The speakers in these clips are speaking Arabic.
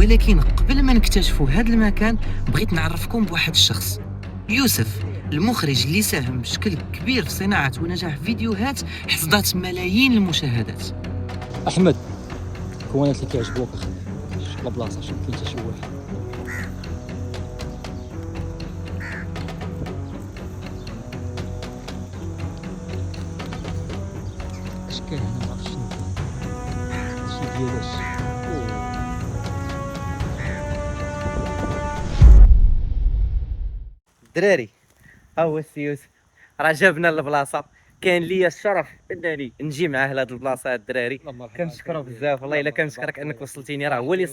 ولكن قبل ما نكتشفوا هذا المكان بغيت نعرفكم بواحد الشخص، يوسف، المخرج اللي ساهم بشكل كبير في صناعة ونجاح فيديوهات حصدت ملايين المشاهدات. احمد، كونات اللي كيعجبوك شوف لا بلاصه، شوف كاين حتى شي واحد. اش كاين هنا؟ ما عرفتش شنو كاين، شي ديالاش. الدراري، ها هو السي يوسف، راه جابنا للبلاصه. كان ليا الشرف انني نجي معاه لهاد البلاصه. الدراري كنشكرو بزاف، والله الا كنشكرك انك وصلتيني. راه هو اللي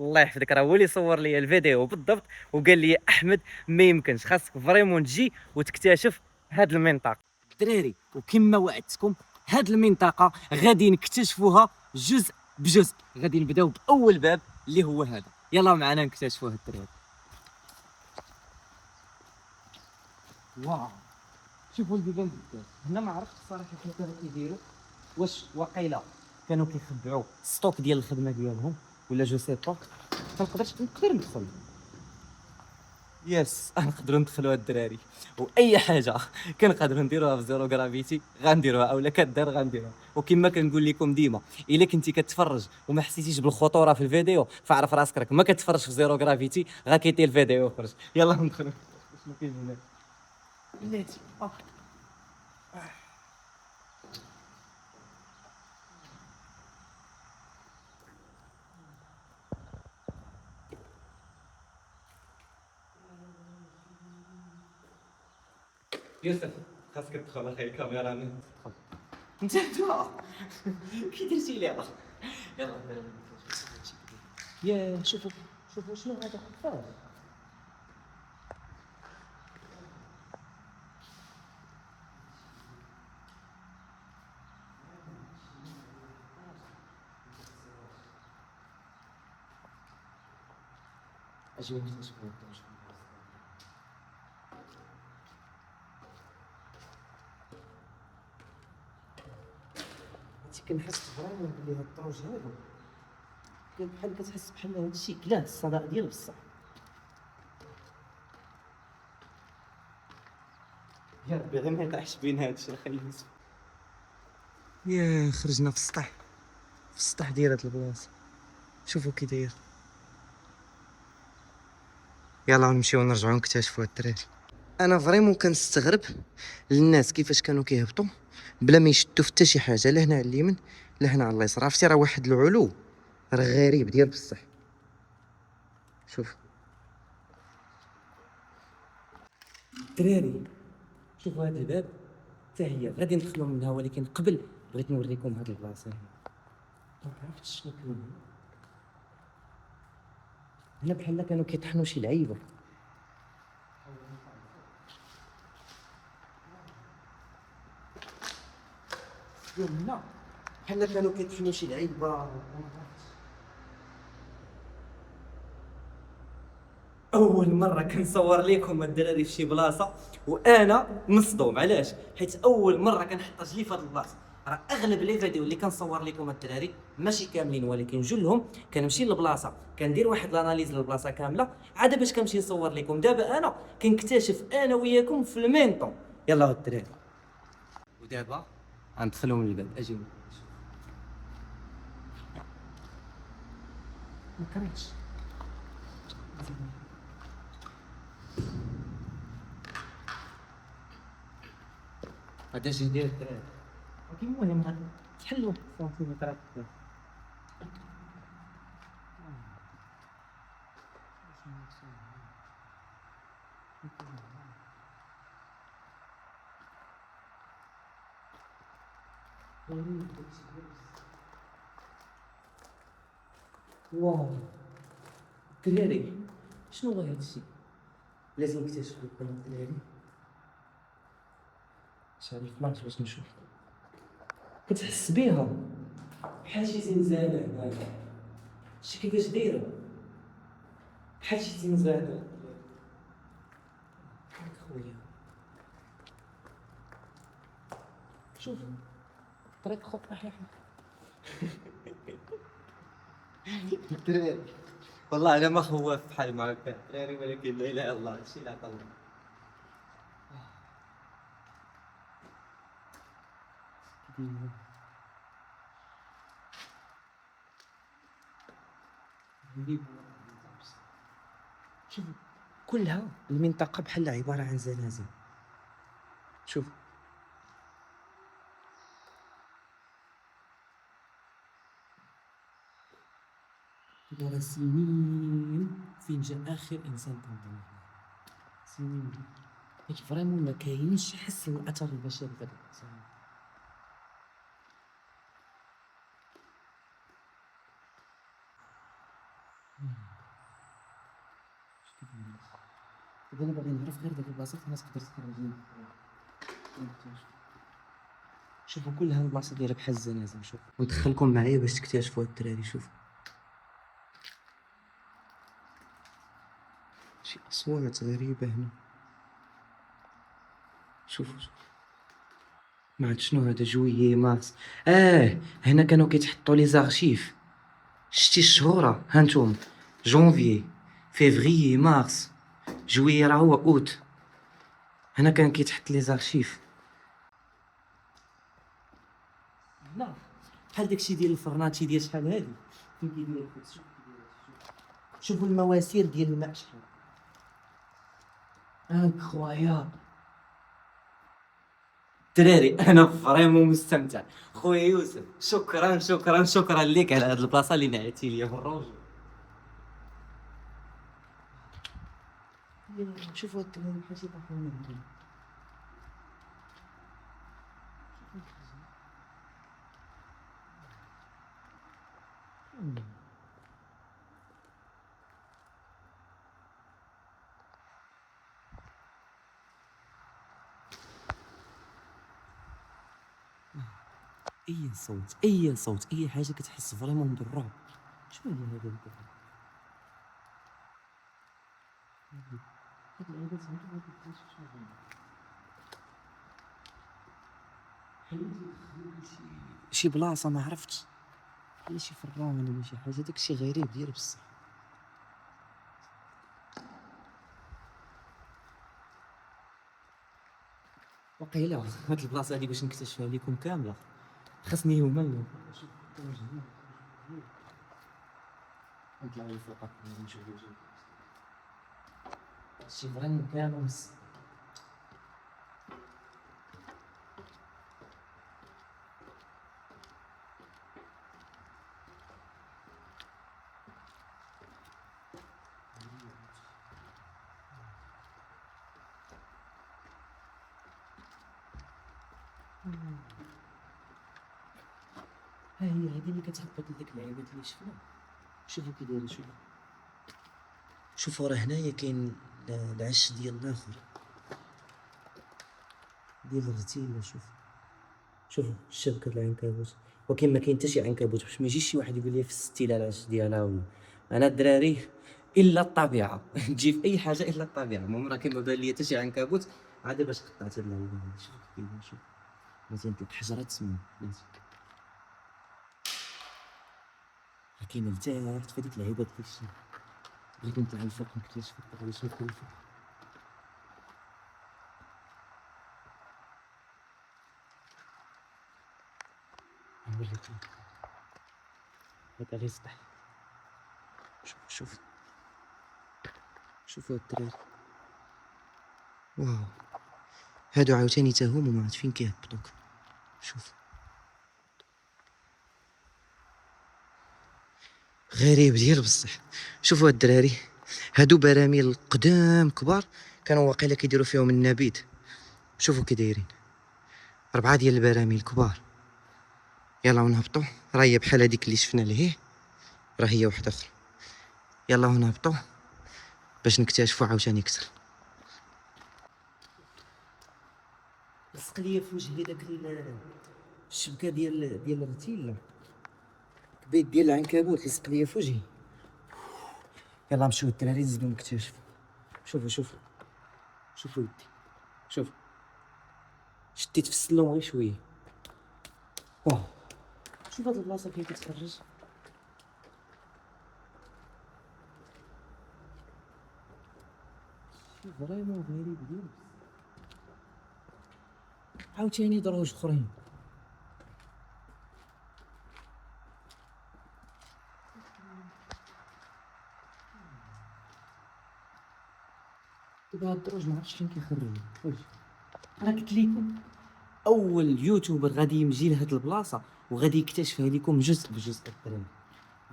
الله يحفظك، راه هو اللي صور لي الفيديو بالضبط وقال لي احمد ما يمكنش، خاصك فريمون تجي وتكتشف هاد المنطقه. الدراري وكما وعدتكم هاد المنطقه غادي نكتشفوها جزء بجزء. غادي نبداو باول باب اللي هو هذا. يلا معنا نكتشفوه الدراري. واو، شوفوا البيبان قدام هنا. ما عرفتش الصراحه كيف كانوا كيديروا، واش واقيلا كانوا كيخبعوا ستوك ديال الخدمه ديالهم ولا جو سي با. نقدر ندخل. يس نقدروا ندخلوا الدراري، واي حاجه كنقدروا نديروها في زيرو غرافيتي غنديروها، اولا كدار غنديروها. وكما كنقول لكم ديما، الا كنتي كتفرج وما حسيتيش بالخطوره في الفيديو فعرف راسك راك ما كتفرجش في زيرو غرافيتي، غاكيتي الفيديو وخرج. يلا ندخلوا. شنو كاين هنا؟ بلاتي يوسف، خاصك تدخل اخي، الكاميرا من تدخل. انت كي درتي ليها؟ يلا يا شوفوا شوفوا شنو هذا. اجي نكتشفوا. كنحس فريمون بلي هاد الطروج هادو بحال كتحس بحال هادشي كلاه الصدى ديال بصح. يا ربي غير ما يطيحش بين هادشي اخي يوسف. يا خرجنا في السطح، في السطح ديال هاد البلاصه. شوفوا كي داير. يلا نمشيو نرجعو نكتشفوا الدراري. انا فريمون كنستغرب الناس كيفاش كانوا كيهبطوا بلا ما يشدوا في حتى شي حاجه، لا هنا على اليمين لا هنا على اليسار. عرفتي راه واحد العلو راه غريب ديال بصح. شوف الدراري، شوفوا هذا الباب حتى هي غادي ندخلوا منها، ولكن قبل بغيت نوريكم هذه البلاصه هنا. ما عرفتش شنو كاين هنا. بحال كانوا كيطحنوا شي لعيبه. هنا بحال كانوا كيطحنوا شي لعيبه. اول مره كنصور لكم الدراري في شي بلاصه وانا مصدوم. علاش؟ حيت اول مره كنحط رجلي في هذه البلاصه. راه اغلب لي فيديو اللي كنصور لكم الدراري ماشي كاملين ولكن جلهم كنمشي للبلاصه كندير واحد الاناليز للبلاصه كامله عاد باش كنمشي نصور لكم. دابا انا كنكتشف انا وياكم في المينطون. يلا الدراري، ودابا غندخلوا من الباب. اجيو ما كرهتش هذا شي ديال الدراري، ولكن المهم غادي تحلوا سنتيمترات. واو الدراري، شنو هو هادشي؟ لازم نكتشف لكم الدراري. شحال الفلاش باش نشوف. كتحس بيها بحال شي زنزانه هنايا. شتي كيفاش دايره؟ بحال شي زنزانه. خويا شوف طريق خط احيانا. الدراري والله انا ما خواف بحال ما هكا الدراري، ولكن لا اله الا الله هادشي اللي عطا الله. شوف كلها المنطقة بحال عبارة عن زنازل. شوف راه سنين فين جا آخر إنسان تنظن هنا، سنين حيت فريمون ما كاينش حس الأثر البشري في هاد الإنسان. دابا أنا باغي نعرف غير ديك البلاصة فين تقدر تخرج منها. شوفوا كل هاد البلاصة دايرة بحال الزنازل. شوف وندخلكم معايا باش تكتشفوا هاد الدراري. شوف شي أصوات غريبة هنا. شوفوا ما عرفت شنو هذا. جويي مارس، هنا كانوا كيتحطوا لي زارشيف. شتي الشهورة هانتوما، جونفيي فيفريي مارس جويي راه هو اوت. هنا كان كيتحط لي زارشيف. لا بحال داكشي ديال الفرناتشي ديال شحال هادي فين كيدير الخبز. شوفوا المواسير ديال الماء شحال انكرويابل. دراري انا فريمون مستمتع. خويا يوسف شكرا شكرا شكرا ليك على هاد البلاصه اللي نعيتي ليا بالرجل. شوفوا هاد الحاجه باقي اي صوت اي صوت اي حاجه كتحس فريمون بالرعب. شنو هي هذا البلد؟ هاد العيبات زعما ما كتبقاش شنو شي بلاصه ما عرفتش ولا شي فران ولا شي حاجه. داكشي غريب ديال بصح. وقيلا هاد البلاصه هادي باش نكتشفها لكم كامله خاصني يوما اليوم. نطلع لفوق نشوف شي فران كامل. ها هي هذه اللي كتهبط لديك العيبات اللي شفنا. شوفوا كي دايره. شوفوا راه هنايا كاين العش ديال الاخر ديال الرتيله. شوفوا الشبكه العنكبوت. ولكن ما كاين حتى شي عنكبوت باش ما يجيش شي واحد يقول لي فسستي لها العش ديالها ولا. انا الدراري الا الطبيعه تجي في اي حاجه الا الطبيعه. المهم راه كاين ما بان لي حتى شي عنكبوت عاد باش قطعت هاد اللعيبه هادي. شوف كيف كاين. شوف مزيان ديك الحجره تسمى بلاتي كاينه لتحت في هذيك العيبات داكشي. بغيت نطلع الفوق نكتشف الطريق. شوف الفوق نوريكم هذا غير سطح. شوفوا الدراري. واو هادو عاوتاني تا هما ما عرفت فين كيهبطوك. شوف غريب ديال بصح. شوفوا الدراري هادو براميل قدام كبار كانوا واقيلا كيديروا فيهم النبيذ. شوفوا كي دايرين 4 ديال البراميل كبار. يلا ونهبطوا. راه هي بحال هذيك اللي شفنا لهيه راه هي واحده اخرى. يلا ونهبطوا باش نكتشفوا عاوتاني اكثر. لصق ليا في وجهي داك الشبكه ديال الرتيله كبيت ديال العنكبوت لصق ليا في وجهي. يلا نمشيو الدراري نزيدو نكتشفوا. شوفوا يدي. شوف شديت في السلوم غير شويه. واه شوف هاد البلاصه فين كتخرج. شوف فريمون غريب ديال عاوتاني دروج اخرين. دابا هاد الدروج معرفتش فين كيخرج. واش انا قلت لكم اول يوتيوبر غادي يجي لهاد البلاصه وغادي يكتشفها لكم جزء بجزء الدراري.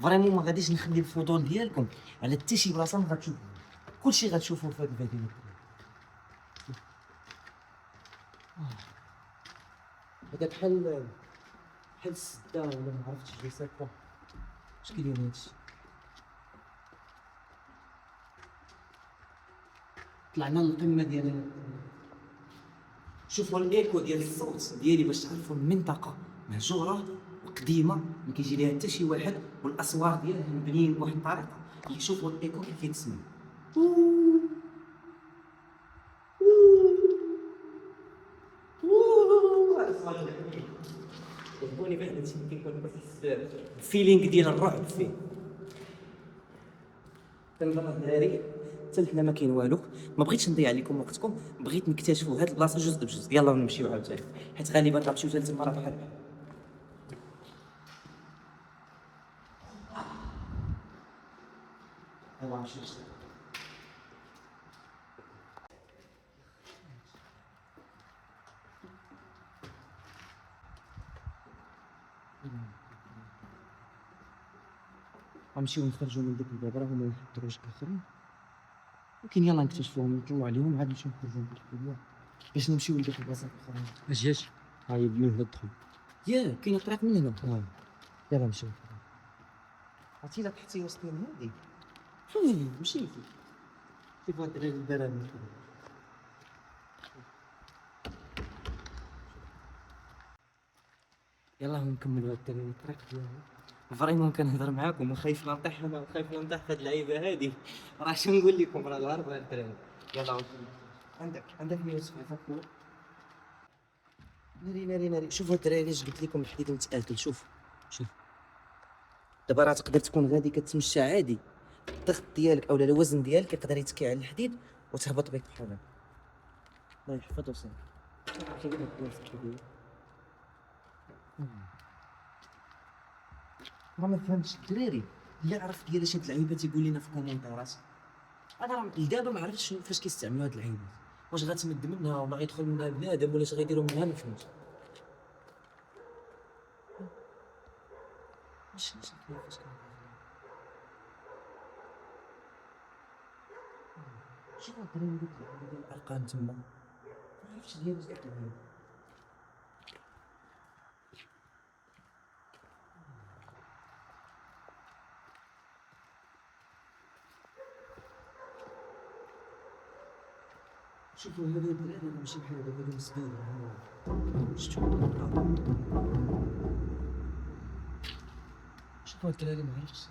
فريمون ما غاديش نخلي الفضول ديالكم على حتى شي بلاصه ما غتشوفوه، كلشي غتشوفوه في هاد الفيديو. هذا بحال السده ولا ما عرفتش جو سي با اش كيدير هادشي. طلعنا للقمه ديال شوفوا الايكو ديال الصوت ديالي باش تعرفوا المنطقه مهجوره وقديمه ما كيجي ليها حتى شي واحد، والاسوار ديالها مبنيين بواحد الطريقه اللي شوفوا الايكو كيف كيتسمع. عجبوني بان هادشي كيكون بس الفيلينغ ديال الرعب فيه. كنظن الدراري حتى لحنا ما كاين والو، ما بغيتش نضيع عليكم وقتكم، بغيت نكتشفوا هاد البلاصه جزء بجزء. يلا نمشيو عاوتاني حيت غالبا غنمشيو ثالث مره بحال بحال. يلا نمشيو. غنمشيو نخرجوا من ديك الباب، راه هما واحد الدروج اخرين ولكن يلا نكتشفوهم نطلعوا عليهم عاد نمشيو نخرجوا من ديك الباب باش نمشيو لديك البلاصه الاخرين. اش جاش هاي من هنا الدخول. كاين طريق من هنا. يلا نمشيو. عرفتي الا تحتي وسط من هادي مشيتي شوف هاد الدراري البرامج. يلا نكملوا هاد الدراري الطريق ديالهم. فريمون كنهضر معاكم وخايف لا نطيح، انا خايف لا نطيح في هاد اللعيبه هادي، راه شنو نقول لكم راه الهرب هاد الدراري. يلا عندك 107 فوق. ناري شوفوا الدراري اش قلت لكم، الحديد متآكل. شوف دابا راه تقدر تكون غادي كتمشى عادي، الضغط ديالك اولا الوزن ديالك يقدر يتكي على الحديد وتهبط بك بحال هكا. الله يحفظ وصل. راه ما فهمتش الدراري، اللي عرف ديال هاد اللعيبه تيقول لنا في الكومونتيرات. انا راه لدابا ما عرفتش كيفاش كيستعملوا هاد اللعيبات، واش غتمد منها ولا غيدخل منها بنادم ولا اش غيديروا منها ما فهمتش. واش كيفاش شوف الدراري ديال الارقام تما، ما عرفتش ديال هاد اللعيبه. شوفوا هذا الدراري ماشي بحال هذا، هذا مسكين. شفتوا شوفوا الدراري ما عرفتش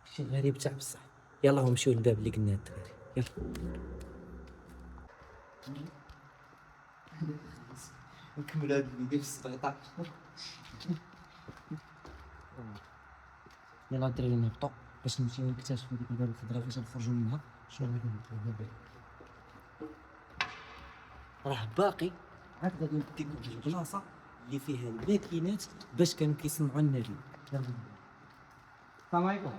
شي غريب تاع بصح. يلا نمشيو للباب اللي قلنا الدراري. يلا نكملوا هذا الفيديو في 17. يلا الدراري نهبطوا باش نمشيو نكتشفوا ديك الباب الخضراء فاش نخرجوا منها. شنو غادي نديرو؟ راه باقي عاد غادي نديكم البلاصه اللي فيها الماكينات باش كانوا كيصنعوا النبي. السلام عليكم.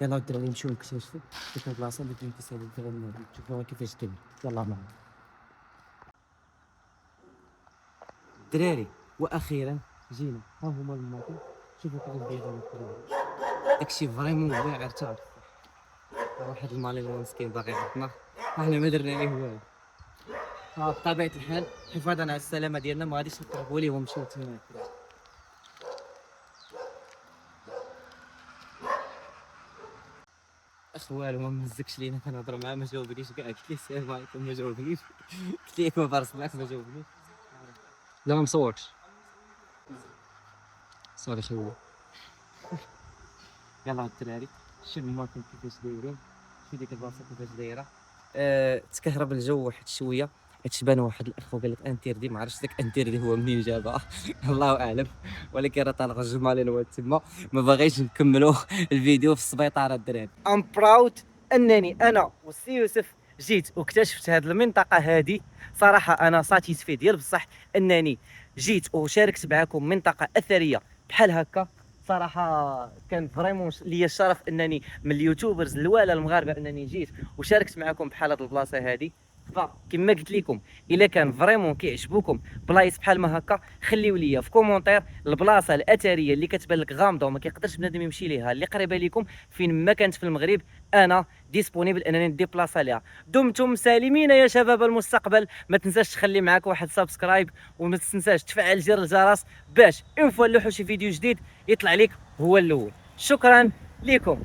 يلا الدراري نمشيو نكتشفوا ديك البلاصه اللي كاين كيصايبوا فيها النبي، نشوفوها كيفاش كاين. يلا معنا الدراري. واخيرا جينا، ها هما الماكين. شوفوا كيفاش دايرين داكشي فريمون واعر تاع واحد المالي مسكين باغي يعطنا، احنا ما درنا ليه والو. بطبيعة الحال حفاظا على السلامة ديالنا ما غاديش نقربوا ليه ونمشيو تما. اخوالو ما مهزكش لينا، كنهضر معاه ما جاوبنيش كاع. قلت ليه السلام عليكم ما جاوبنيش، قلت ليه ما بارس معاك ما جاوبنيش. لا ما مصورش صافي خويا. يلا الدراري شوف الماكين كيفاش دايرين، شوف ديك البلاصه كيفاش دايره. تكهرب الجو واحد شويه تبان واحد الاخ وقال لك انتردي، ما عرفتش داك انتردي هو منين جابها الله اعلم، ولكن راه طالق الجمال الواد تما ما باغيش نكملوا الفيديو في السبيطار الدراري. ام براود انني انا والسي يوسف جيت واكتشفت هذه المنطقه هذه. صراحه انا ساتيسفي ديال بصح انني جيت وشاركت معكم منطقه اثريه بحال هكا. صراحه كان فريمون ليا الشرف انني من اليوتيوبرز الوالا المغاربه انني جيت وشاركت معكم بحال هذه البلاصه هذه. فكما قلت لكم الا كان فريمون كيعجبوكم بلايص بحال ما هكا خليو ليا في كومونتير البلاصه الاثريه اللي كتبان لك غامضه وما كيقدرش بنادم يمشي ليها اللي قريبه لكم فين ما كانت في المغرب. انا ديسپونيبل انني نديبلاصا ليها. دمتم سالمين يا شباب المستقبل. ما تنساش تخلي معاك واحد سبسكرايب وما تنساش تفعل زر الجرس باش اون فوا نلوحوا شي فيديو جديد يطلع لك هو الاول. شكرا لكم.